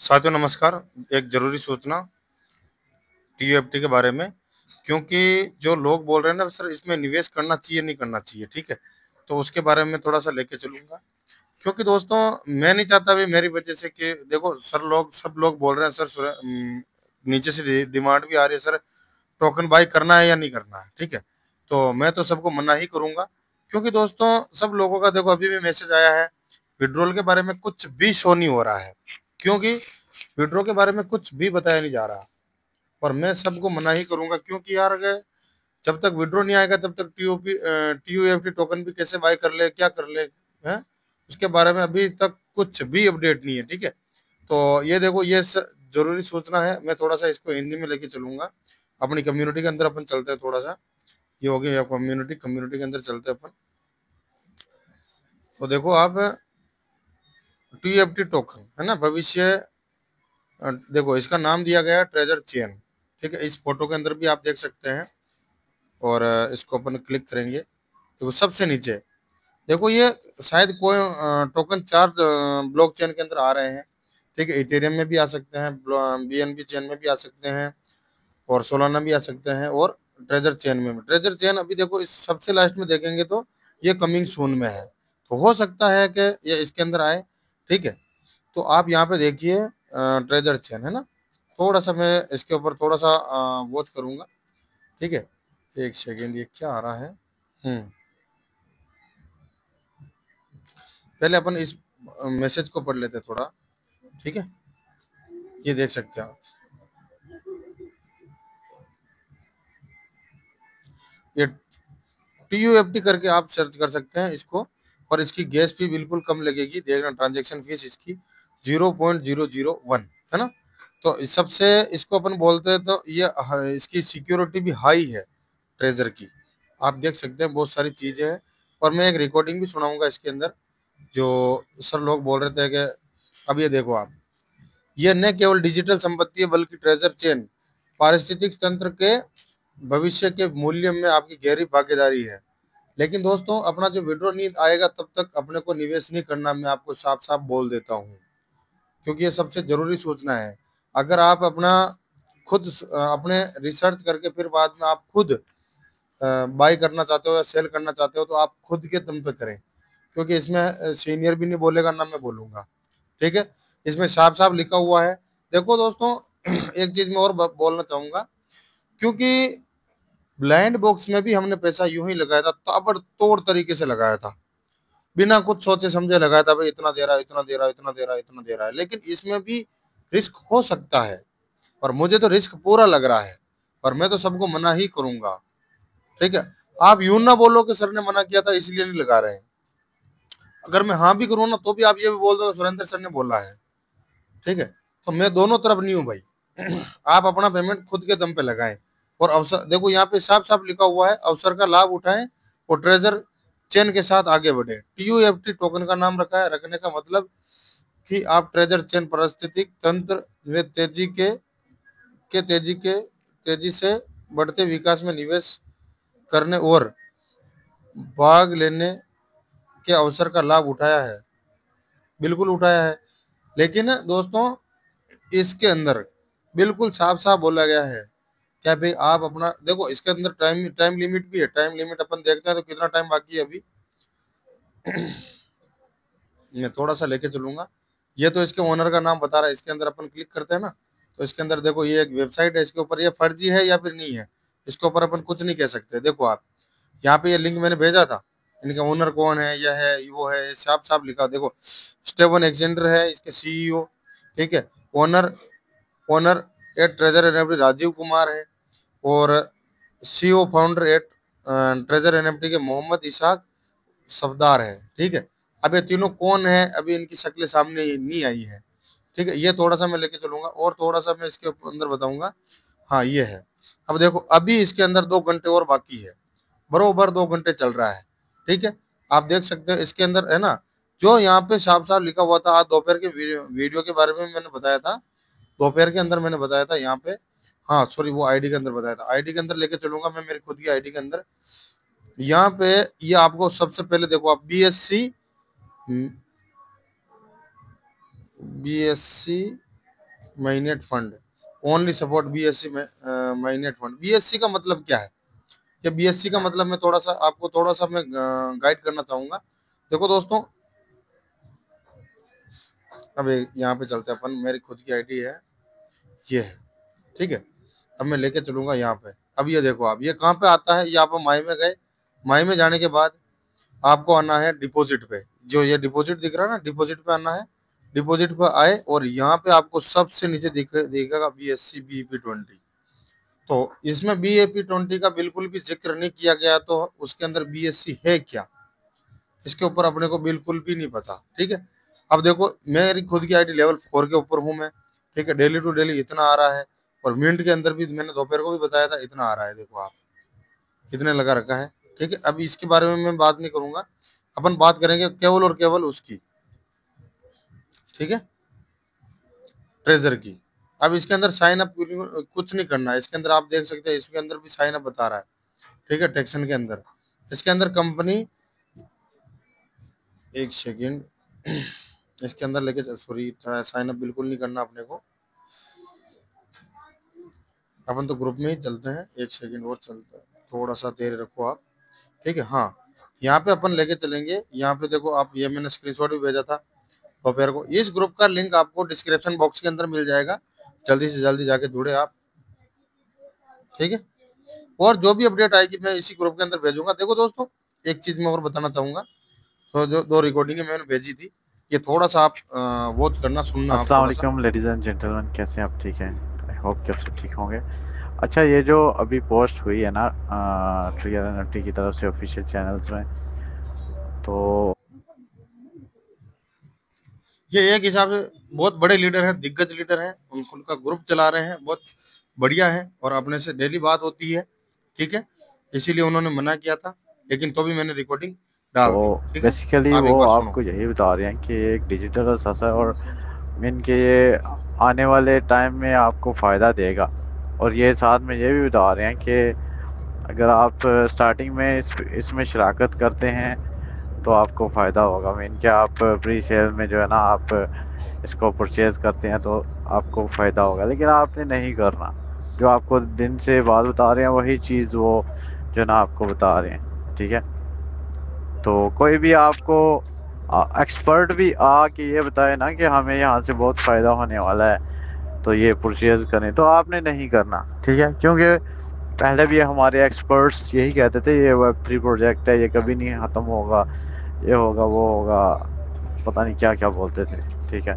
साथियों नमस्कार। एक ज़रूरी सूचना टीयूएफटी के बारे में, क्योंकि जो लोग बोल रहे हैं ना सर इसमें निवेश करना चाहिए नहीं करना चाहिए, ठीक है? तो उसके बारे में थोड़ा-सा लेके चलूँगा। क्योंकि दोस्तों मैं नहीं चाहता भी मेरी वजह से कि देखो सर लोग सब लोग बोल रहे हैं सर नीचे से डिमांड भी आ रही है सर टोकन बाय करना है या नहीं करना है, ठीक है? तो मैं तो सबको मना ही करूँगा, क्योंकि दोस्तों सब लोगों का देखो अभी भी मैसेज आया है, विथड्रॉल के बारे में कुछ भी शो नहीं हो रहा है, क्योंकि विथड्रॉ के बारे में कुछ भी बताया नहीं जा रहा। और मैं सबको मना ही करूँगा, क्योंकि यार अगर जब तक विथड्रॉ नहीं आएगा तब तक टीयूएफटी टोकन भी कैसे बाय कर ले, क्या कर ले, हैं? उसके बारे में अभी तक कुछ भी अपडेट नहीं है, ठीक है? तो ये देखो ये ज़रूरी सूचना है, मैं थोड़ा-सा इसको हिंदी में लेके चलूँगा। अपनी कम्युनिटी के अंदर अपन चलते हैं थोड़ा-सा, ये हो गया कम्युनिटी, कम्युनिटी के अंदर चलते हैं अपन। तो देखो आप टीएफटी टोकन, है ना? भविष्य देखो इसका नाम दिया गया है ट्रेजर चेन, ठीक है? इस फोटो के अंदर भी आप देख सकते हैं और इसको अपन क्लिक करेंगे, देखो सबसे नीचे देखो ये शायद कोई टोकन 4 ब्लॉकचेन के अंदर आ रहे हैं, ठीक है? इथेरियम में भी आ सकते हैं, बीएनबी चेन में भी आ सकते हैं और सोलाना भी आ सकते हैं और ट्रेजर चेन में भी। ट्रेजर चेन अभी देखो इस सबसे लास्ट में देखेंगे तो ये कमिंग सून में है, तो हो सकता है कि ये इसके अंदर आए, ठीक है? तो आप यहाँ पे देखिए ट्रेजर चेन, है ना? थोड़ा सा मैं इसके ऊपर थोड़ा सा वॉच करूंगा, ठीक है? एक सेकेंड, ये क्या आ रहा है? हम्म पहले अपन इस मैसेज को पढ़ लेते थोड़ा, ठीक है? ये देख सकते हैं आप, ये टीयूएफटी करके आप सर्च कर सकते हैं इसको, और इसकी गैस फी बिल्कुल कम लगेगी, देखना ट्रांजैक्शन फीस इसकी 0.001, है ना? तो इस सबसे इसको अपन बोलते हैं तो ये इसकी सिक्योरिटी भी हाई है ट्रेजर की, आप देख सकते हैं बहुत सारी चीजें हैं। और मैं एक रिकॉर्डिंग भी सुनाऊंगा इसके अंदर, जो सर लोग बोल रहे थे कि अब ये देखो आप, ये न केवल डिजिटल संपत्ति है बल्कि ट्रेजर चेन पारिस्थितिक तंत्र के भविष्य के मूल्य में आपकी गहरी भागीदारी है। लेकिन दोस्तों अपना जो विड्रॉ नहीं आएगा तब तक अपने को निवेश नहीं करना, मैं आपको साफ साफ बोल देता हूँ, क्योंकि ये सबसे जरूरी सूचना है। अगर आप अपना खुद अपने रिसर्च करके फिर बाद में आप खुद बाई करना चाहते हो या सेल करना चाहते हो तो आप खुद के दम पे करें, क्योंकि इसमें सीनियर भी नहीं बोलेगा ना मैं बोलूंगा, ठीक है? इसमें साफ साफ लिखा हुआ है। देखो दोस्तों एक चीज मैं और बोलना चाहूंगा, क्योंकि ब्लाइंड बॉक्स में भी हमने पैसा यूं ही लगाया था, ताबड़तोड़ तरीके से लगाया था, बिना कुछ सोचे समझे लगाया था, भाई इतना दे रहा है, इतना दे रहा है, इतना दे रहा है, इतना दे रहा है, लेकिन इसमें भी रिस्क हो सकता है, और मुझे तो रिस्क पूरा लग रहा है, और मैं तो सबको मना ही करूंगा, ठीक है? आप यूं ना बोलो कि सर ने मना किया था इसलिए नहीं लगा रहे हैं। अगर मैं हाँ भी करूँ ना तो भी आप ये भी बोल दो सुरेंद्र सर ने बोला है, ठीक है? तो मैं दोनों तरफ नहीं हूँ भाई। आप अपना पेमेंट खुद के दम पे लगाएं, और अवसर देखो यहाँ पे साफ साफ लिखा हुआ है, अवसर का लाभ उठाएं और ट्रेजर चेन के साथ आगे बढ़े। टीयूएफटी टोकन का नाम रखा है, रखने का मतलब कि आप ट्रेजर चेन पारिस्थितिक तंत्र में तेजी से बढ़ते विकास में निवेश करने और भाग लेने के अवसर का लाभ उठाया है, बिल्कुल उठाया है। लेकिन दोस्तों इसके अंदर बिल्कुल साफ साफ बोला गया है, क्या भाई आप अपना देखो इसके अंदर टाइम टाइम लिमिट भी है, टाइम लिमिट अपन देखते हैं तो कितना टाइम बाकी है अभी। मैं थोड़ा सा लेके चलूंगा, ये तो इसके ओनर का नाम बता रहा है, इसके अंदर अपन क्लिक करते हैं ना, तो इसके अंदर देखो ये एक वेबसाइट है, इसके ऊपर ये फर्जी है या फिर नहीं है, इसके ऊपर अपन कुछ नहीं कह सकते। देखो आप यहाँ पे ये लिंक मैंने भेजा था, इनका ओनर कौन है, यह है वो है, साफ साफ लिखा देखो, स्टेवन एक्जेंडर है इसके सीईओ, ठीक है? Owner owner at Treasure NFT Rajiv Kumar है, और CEO founder at Treasure NFT के मोहम्मद इसाक सफदार है, ठीक है? अब ये तीनों कौन है अभी इनकी शक्लें सामने नहीं आई है, ठीक है? ये थोड़ा सा मैं लेके चलूंगा और थोड़ा सा मैं इसके अंदर बताऊंगा। हाँ ये है, अब देखो अभी इसके अंदर 2 घंटे और बाकी है, बरोबर 2 घंटे चल रहा है, ठीक है? आप देख सकते हो इसके अंदर है ना, जो यहाँ पे साफ साफ लिखा हुआ था, आज दोपहर के वीडियो के बारे में मैंने बताया था, दोपहर के अंदर मैंने बताया था यहाँ पे। हाँ सॉरी, वो आईडी के अंदर बताया था, आईडी के अंदर लेके चलूंगा मैं मेरी खुद की आईडी के अंदर। यहाँ पे ये आपको सबसे पहले देखो आप बीएससी माइनेट फंड ओनली सपोर्ट बीएससी में माइनेट फंड। बीएससी का मतलब क्या है? या बीएससी का मतलब मैं थोड़ा सा आपको मैं गाइड करना चाहूंगा। देखो दोस्तों, अब यहाँ पे चलते हैं अपन। मेरी खुद की आईडी है, ये है, ठीक है। अब मैं लेके चलूंगा यहाँ पे। अब ये देखो आप, ये कहाँ पे आता है? ये आप माई में गए, माई में जाने के बाद आपको आना है डिपॉजिट पे। जो ये डिपॉजिट दिख रहा है ना, डिपॉजिट पे आना है। डिपॉजिट पे आए और यहाँ पे आपको सबसे नीचे दिखेगा BSC BEP 20। तो इसमें BEP 20 का बिल्कुल भी जिक्र नहीं किया गया, तो उसके अंदर BSC है क्या, इसके ऊपर अपने को बिल्कुल भी नहीं पता, ठीक है। अब देखो, मेरी खुद की आईडी लेवल 4 के ऊपर हूँ मैं, ठीक है। डेली टू डेली इतना आ रहा है, और मिनट के अंदर भी मैंने दोपहर को भी बताया था इतना आ रहा है। देखो आप, इतने लगा रखा है, ठीक है। अब इसके बारे में मैं बात नहीं करूंगा, अपन बात करेंगे केवल और केवल उसकी, ठीक है, ट्रेजर की। अब इसके अंदर साइन अप कुछ नहीं करना है। इसके अंदर आप देख सकते हैं, इसके अंदर भी साइन अप बता रहा है, ठीक है, टेक्सन के अंदर। इसके अंदर कंपनी, एक सेकेंड, इसके अंदर लेके, सॉरी, साइन अप बिल्कुल नहीं करना अपने को। अपन तो ग्रुप में ही चलते हैं, एक सेकेंड और चलते हैं, थोड़ा सा देर रखो आप, ठीक है। हाँ, यहाँ पे अपन लेके चलेंगे। यहाँ पे देखो आप, ये मैंने स्क्रीनशॉट भी भेजा था दोपहर को। इस ग्रुप का लिंक आपको डिस्क्रिप्शन बॉक्स के अंदर मिल जाएगा, जल्दी से जल्दी जाके जुड़े आप, ठीक है। और जो भी अपडेट आएगी मैं इसी ग्रुप के अंदर भेजूंगा। देखो दोस्तों, एक चीज मैं और बताना चाहूंगा। तो जो 2 रिकॉर्डिंग मैंने भेजी थी, ये थोड़ा सा आप वॉच करना, सुनना आप अस्सलाम थोड़ा सा। वालेकुम लेडीज़ एंड जेंटलमैन, कैसे हैं आप? ठीक हैं? आई होप कि आप सब ठीक होंगे। अच्छा, ये जो अभी पोस्ट हुई है ना ट्रिगर एनएफटी की तरफ से ऑफिशियल चैनल्स में, तो ये एक हिसाब से बहुत बड़े लीडर हैं, दिग्गज लीडर हैं, उनका ग्रुप चला रहे हैं, बहुत बढ़िया है, और अपने से डेली बात होती है, ठीक है। इसीलिए उन्होंने मना किया था, लेकिन तो भी मैंने रिकॉर्डिंग डाल दी, ठीक है। बेसिकली आप वो एक बार सुनो। आपको यही बता रहे हैं कि एक डिजिटल असासा है और इनके ये आने वाले टाइम में आपको फ़ायदा देगा। और ये साथ में ये भी बता रहे हैं कि अगर आप स्टार्टिंग में इसमें शराकत करते हैं तो आपको फ़ायदा होगा। मीन कि आप प्री सेल में जो है ना, आप इसको परचेज़ करते हैं तो आपको फ़ायदा होगा, लेकिन आपने नहीं करना। जो आपको दिन से बाद बता रहे हैं वही चीज़ वो जो ना आपको बता रहे हैं, ठीक है। तो कोई भी आपको एक्सपर्ट भी आके ये बताए ना कि हमें यहाँ से बहुत फ़ायदा होने वाला है तो ये परचेज़ करें, तो आपने नहीं करना, ठीक है। क्योंकि पहले भी हमारे एक्सपर्ट्स यही कहते थे ये वेब 3 प्रोजेक्ट है, ये कभी नहीं ख़त्म होगा, ये होगा वो होगा, पता नहीं क्या क्या बोलते थे, ठीक है।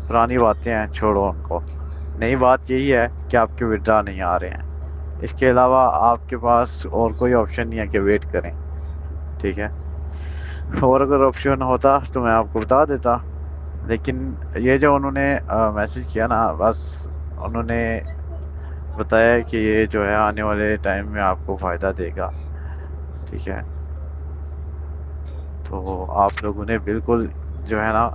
पुरानी बातें हैं, छोड़ो उनको। नई बात यही है कि आपके विड्रा नहीं आ रहे हैं। इसके अलावा आपके पास और कोई ऑप्शन नहीं है कि वेट करें, ठीक है। और अगर ऑप्शन होता तो मैं आपको बता देता, लेकिन ये जो उन्होंने मैसेज किया ना, बस उन्होंने बताया कि ये जो है आने वाले टाइम में आपको फ़ायदा देगा, ठीक है। तो आप लोगों ने बिल्कुल जो है ना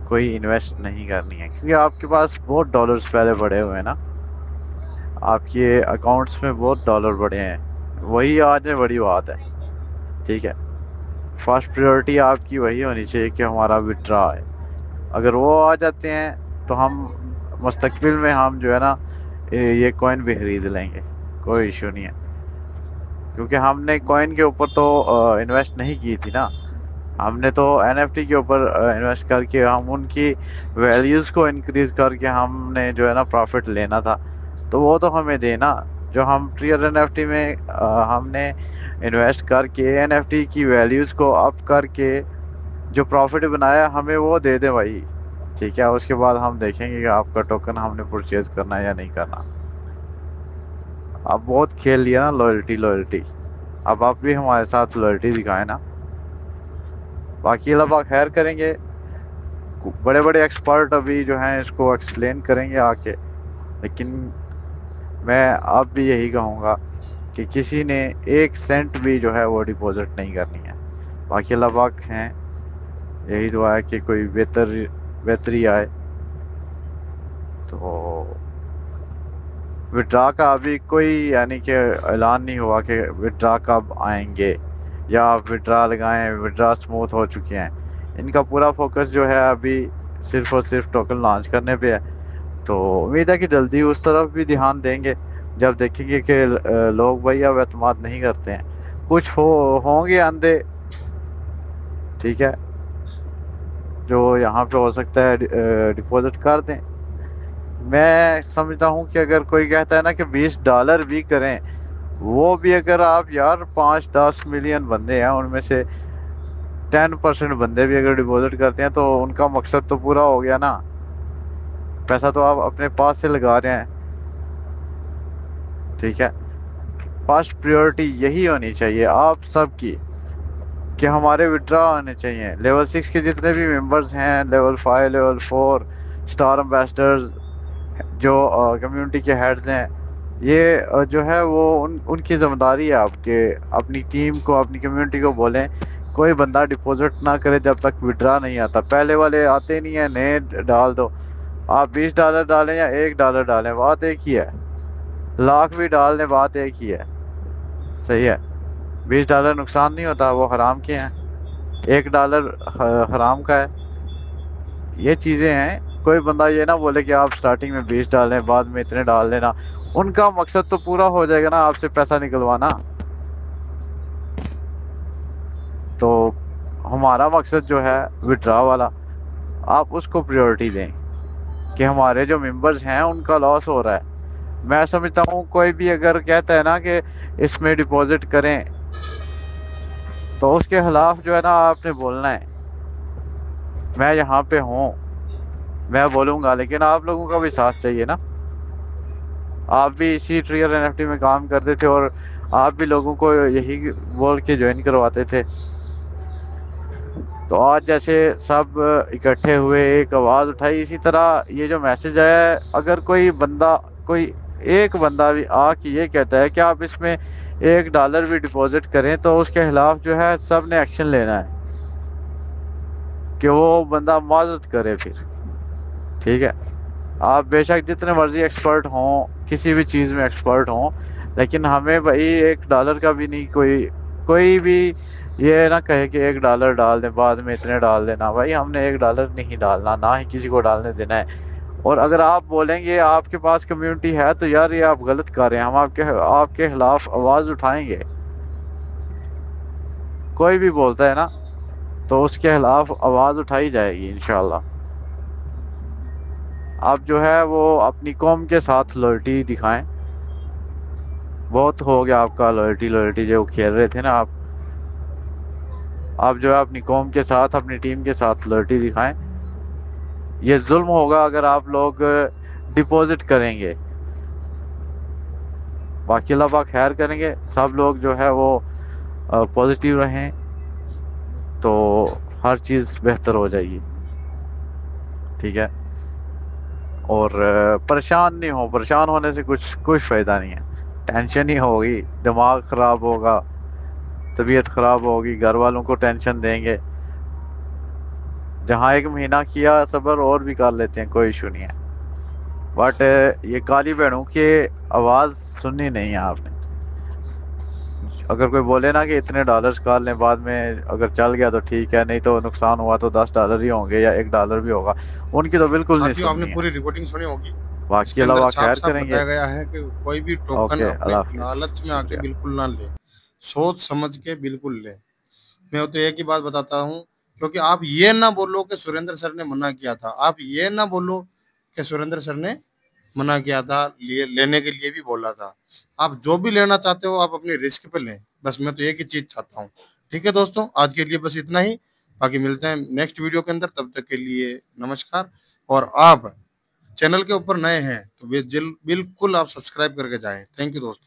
कोई इन्वेस्ट नहीं करनी है, क्योंकि आपके पास बहुत डॉलर्स पहले पड़े हुए हैं ना, आपके अकाउंट्स में बहुत डॉलर पड़े हैं। वही आज में बड़ी बात है, ठीक है। फर्स्ट प्रायोरिटी आपकी वही होनी चाहिए कि हमारा विड्रा है। अगर वो आ जाते हैं तो हम मुस्तकबिल में हम जो है ना ये कॉइन भी खरीद लेंगे, कोई इशू नहीं है। क्योंकि हमने कॉइन के ऊपर तो इन्वेस्ट नहीं की थी ना, हमने तो एनएफटी के ऊपर इन्वेस्ट करके हम उनकी वैल्यूज़ को इंक्रीज करके हमने जो है ना प्रॉफिट लेना था। तो वो तो हमें देना, जो हम ट्रियर एनएफटी में हमने इन्वेस्ट करके एनएफटी की वैल्यूज़ को अप करके जो प्रॉफिट बनाया हमें वो दे दे भाई, ठीक है। उसके बाद हम देखेंगे कि आपका टोकन हमने परचेज करना है या नहीं करना। आप बहुत खेल लिया ना लॉयल्टी लॉयल्टी, अब आप भी हमारे साथ लॉयल्टी दिखाएं ना। बाकी अल्लाह खैर करेंगे, बड़े बड़े एक्सपर्ट अभी जो हैं इसको एक्सप्लेन करेंगे आके। लेकिन मैं अब भी यही कहूँगा कि किसी ने 1 सेंट भी जो है वो डिपॉजिट नहीं करनी है। बाकी अल्लाह पाक हैं, यही दुआ है कि कोई बेहतरी आए। तो विड्रा का अभी कोई यानी कि ऐलान नहीं हुआ कि विड्रा कब आएंगे या आप विड्रा लगाएं, विड्रा स्मूथ हो चुके हैं। इनका पूरा फोकस जो है अभी सिर्फ और सिर्फ टोकन लॉन्च करने पे है। तो उम्मीद है कि जल्दी उस तरफ भी ध्यान देंगे जब देखेंगे कि लोग भाई अब एतमाद नहीं करते हैं। कुछ होंगे अंधे, ठीक है, जो यहाँ पे हो सकता है डिपॉजिट कर दें। मैं समझता हूँ कि अगर कोई कहता है ना कि $20 भी करें, वो भी अगर आप यार 5-10 मिलियन बंदे हैं उनमें से 10% बंदे भी अगर डिपॉजिट करते हैं तो उनका मकसद तो पूरा हो गया ना। पैसा तो आप अपने पास से लगा रहे हैं, ठीक है। फर्स्ट प्रायोरिटी यही होनी चाहिए आप सबकी कि हमारे विड्रॉ आने चाहिए। लेवल 6 के जितने भी मेंबर्स हैं, लेवल 5, लेवल 4, स्टार एम्बेसडर्स, जो कम्युनिटी के हेड्स हैं, ये जो है वो उनकी जिम्मेदारी है आपके अपनी टीम को, अपनी कम्युनिटी को बोलें कोई बंदा डिपॉजिट ना करे जब तक विड्रा नहीं आता। पहले वाले आते नहीं है, नए डाल दो। आप $20 डालें या $1 डालें, बात एक ही है। लाख भी डाल दें, बात एक ही है, सही है। $20 नुकसान नहीं होता, वो हराम के हैं। $1 हराम का है। ये चीजें हैं। कोई बंदा ये ना बोले कि आप स्टार्टिंग में 20 डालें बाद में इतने डाल देना। उनका मकसद तो पूरा हो जाएगा ना आपसे पैसा निकलवाना। तो हमारा मकसद जो है विड्रॉ वाला, आप उसको प्रायोरिटी दें कि हमारे जो मेंबर्स हैं उनका लॉस हो रहा है। मैं समझता हूँ कोई भी अगर कहता है ना कि इसमें डिपॉजिट करें, तो उसके खिलाफ जो है ना आपने बोलना है। मैं यहाँ पे हूँ, मैं बोलूँगा, लेकिन आप लोगों का भी साथ चाहिए ना। आप भी इसी ट्रिगर एनएफटी में काम करते थे और आप भी लोगों को यही बोल के ज्वाइन करवाते थे। तो आज जैसे सब इकट्ठे हुए, एक आवाज़ उठाई, इसी तरह ये जो मैसेज है, अगर कोई बंदा, कोई एक बंदा भी आके ये कहता है कि आप इसमें $1 भी डिपॉजिट करें, तो उसके खिलाफ जो है सब ने एक्शन लेना है कि वो बंदा माजरत करे फिर, ठीक है। आप बेशक जितने मर्जी एक्सपर्ट हों, किसी भी चीज़ में एक्सपर्ट हों, लेकिन हमें भाई $1 का भी नहीं, कोई भी ये ना कहे कि $1 डाल दें बाद में इतने डाल देना। भाई हमने $1 नहीं डालना, ना ही किसी को डालने देना है। और अगर आप बोलेंगे आपके पास कम्युनिटी है तो यार ये आप गलत कर रहे हैं, हम आपके खिलाफ आवाज़ उठाएंगे। कोई भी बोलता है ना तो उसके खिलाफ आवाज़ उठाई जाएगी इंशाल्लाह। आप जो है वो अपनी कौम के साथ लॉयल्टी दिखाएं। बहुत हो गया आपका लॉयल्टी लॉयल्टी जो खेल रहे थे ना आप जो है अपनी कौम के साथ, अपनी टीम के साथ लॉयल्टी दिखाएं। ये जुल्म होगा अगर आप लोग डिपॉजिट करेंगे। बाकी अल्लाह पाक खैर करेंगे, सब लोग जो है वो पॉजिटिव रहें तो हर चीज़ बेहतर हो जाएगी, ठीक है। और परेशान नहीं हो, परेशान होने से कुछ फ़ायदा नहीं है। टेंशन ही होगी, दिमाग ख़राब होगा, तबीयत ख़राब होगी, घर वालों को टेंशन देंगे। जहाँ 1 महीना किया सब्र और भी कर लेते हैं, कोई इशू नहीं है। बट ये काली बहनों की आवाज़ सुननी नहीं है आपने। अगर कोई बोले ना कि इतने डॉलर्स कर लें, बाद में अगर चल गया तो ठीक है, नहीं तो नुकसान हुआ तो $10 ही होंगे या $1 भी होगा, उनकी तो बिल्कुल नहीं साथियों, आपने सुननी है। पूरी रिकॉर्डिंग सुनी होगी। बाकी इसके अल्लाह अंदर पाक साफ खैर साफ करेंगे। बताया गया है कि कोई भी टोकन ओके, अपने अल्लाह हाफिज। लालच में आके शुक्रिया। बिल्कुल ना ले, सोच समझ के बिल्कुल ले। मैं तो एक ही बात बताता हूँ, क्योंकि आप ये ना बोलो कि सुरेंद्र सर ने मना किया था, आप ये ना बोलो कि सुरेंद्र सर ने मना किया था, लेने के लिए भी बोला था। आप जो भी लेना चाहते हो आप अपनी रिस्क पे लें, बस मैं तो एक ही चीज चाहता हूँ। ठीक है दोस्तों, आज के लिए बस इतना ही। बाकी मिलते हैं नेक्स्ट वीडियो के अंदर, तब तक के लिए नमस्कार। और आप चैनल के ऊपर नए हैं तो बिल्कुल आप सब्सक्राइब करके जाएं। थैंक यू दोस्तों।